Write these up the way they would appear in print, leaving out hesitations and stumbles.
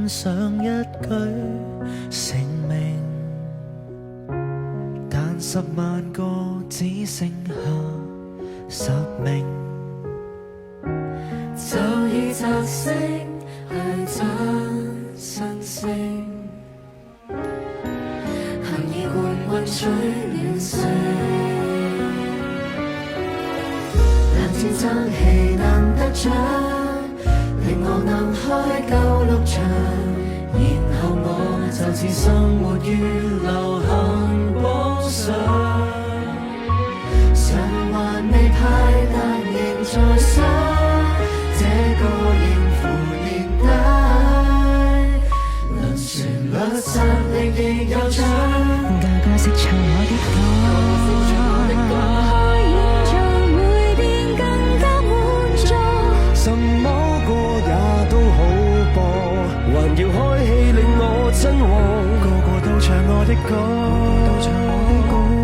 獻上一句成名，但10萬個只剩下10名，就以摘星去爭新星，行以冠軍取了勝，藍天爭氣難得獎，令我能開夠6場，然後我就似生活於流行榜上，償還未派但仍在想，這個應付年底，輪旋律實力亦有獎，個個識唱我的歌，開演唱會變更加滿座，什麼歌也都好播，還要開戲令我真旺，個個都唱我的歌，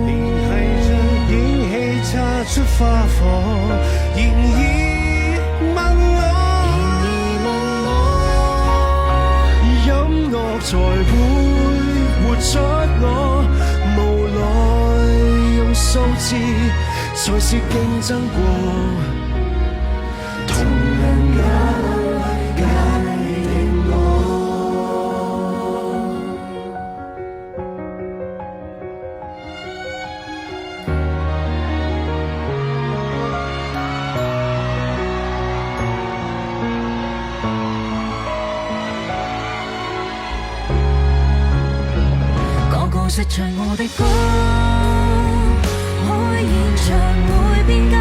連繫着演戲擦出花火，然而問我，音樂才會活出我，無奈用數字才是競爭過，同人也界定我。個個識唱我的歌，開演唱會變更